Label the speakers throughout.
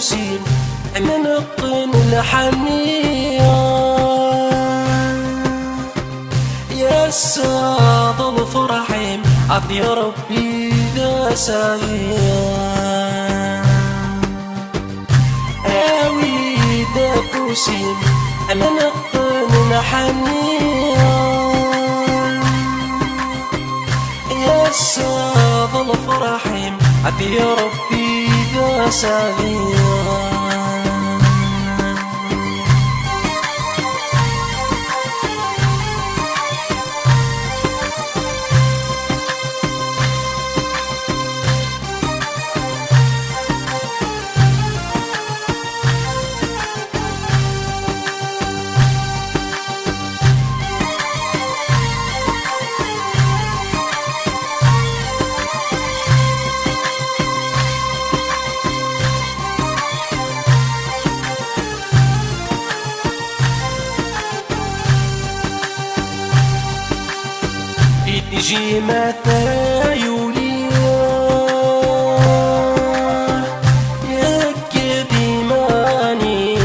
Speaker 1: دافوسي من الطين الحنية يا ساد الفرحين عطي يا ربي ذا ساغية اوي دافوسي من الطين الحنية يا ساد الفرحين عطي يا ربي ذا ساغية يجي مثايولي يا كديماني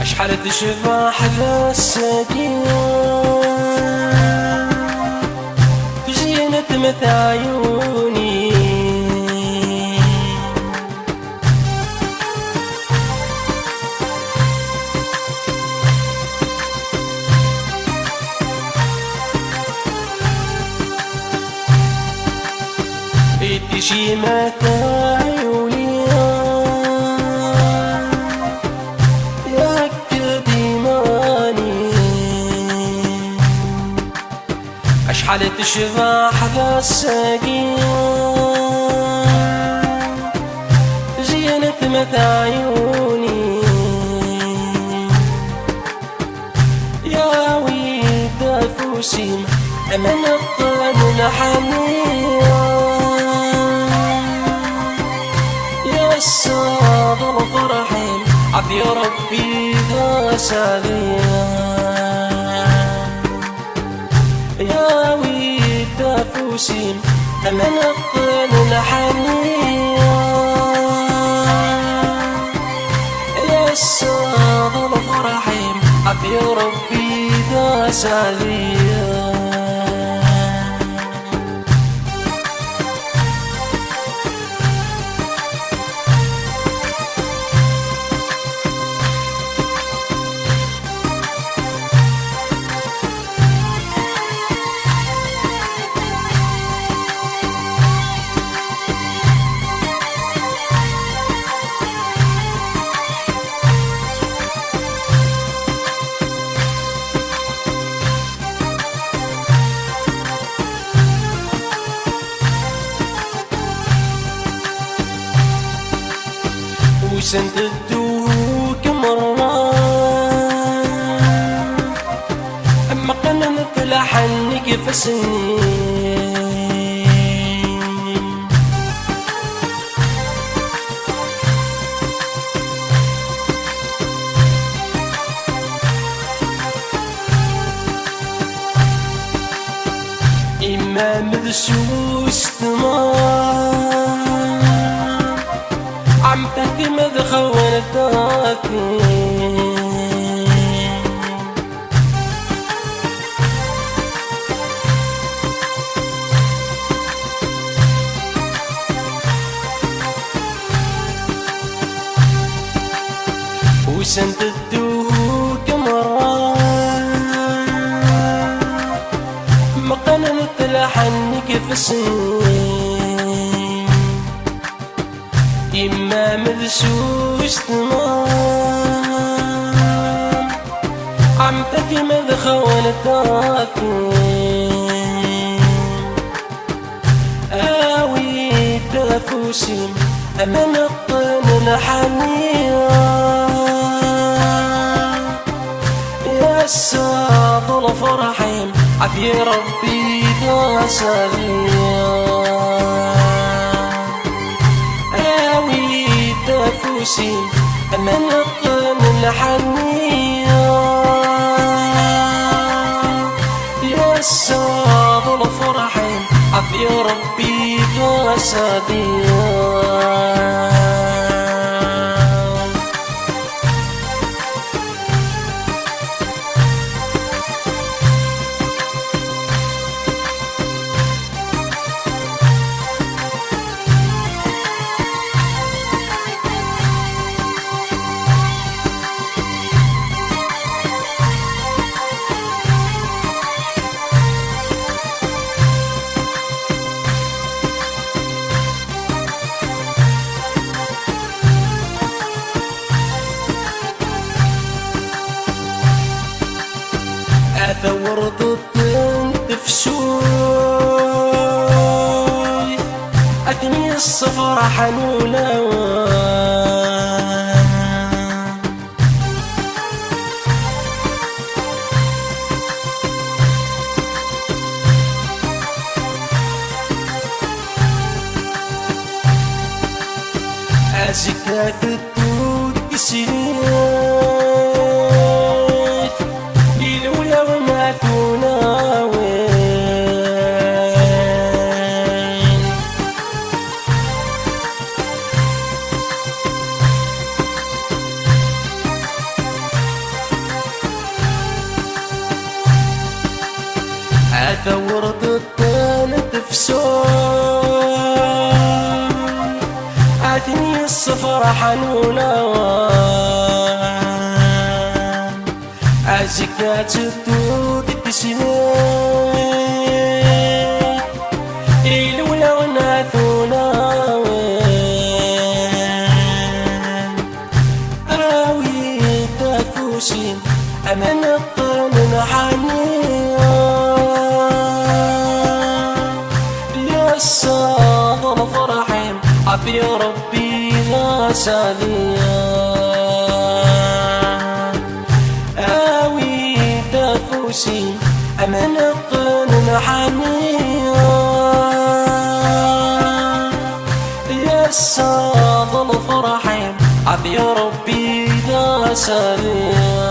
Speaker 1: أشحال تشفى حدا السكينة مثل عيوني تجي مثل عيوني يا كديماني أشحال تشفى حدا الساقية زينة مثل عيوني يا ويد دافوسي من الطين الحنية يا ساد الفرحين عطي يا ربي ذا ساغية يا ويد دافوسي من الطين الحنية يا ساد الفرحين عطي يا ربي ذا ساغية وسنت الدوك مرة أما قننت لحنك فسنين إما مدسوس تمام عم تهدي مدخول الدافين وسنت الدوك مرة ما قننت لحنك فسنين إما مدسوس تمام عم تهدي مدخول الدافين آوي دافوسي من الطين الحنية يا ساد الفرحين عافي ربي ذا ساغية آوي دافوسي من الطين الحنية يا السعد والفرحين عافية ربي جسديا. أثور ضد تفشوي أثني الصفر حنولا أزكاة الدود بسنيت إلولا وما ثناوين أثور ضد تفسوي أثني الصفر حنولا أزكاة الدود بسنين إلولا وناثونا أراوي تفوسين أمن الطين حنيا يا السعد والفرحين عافية ربي جسديا. آوي تفوسي أمن الطين حنيا يا السعد والفرحين عافية ربي جسديا.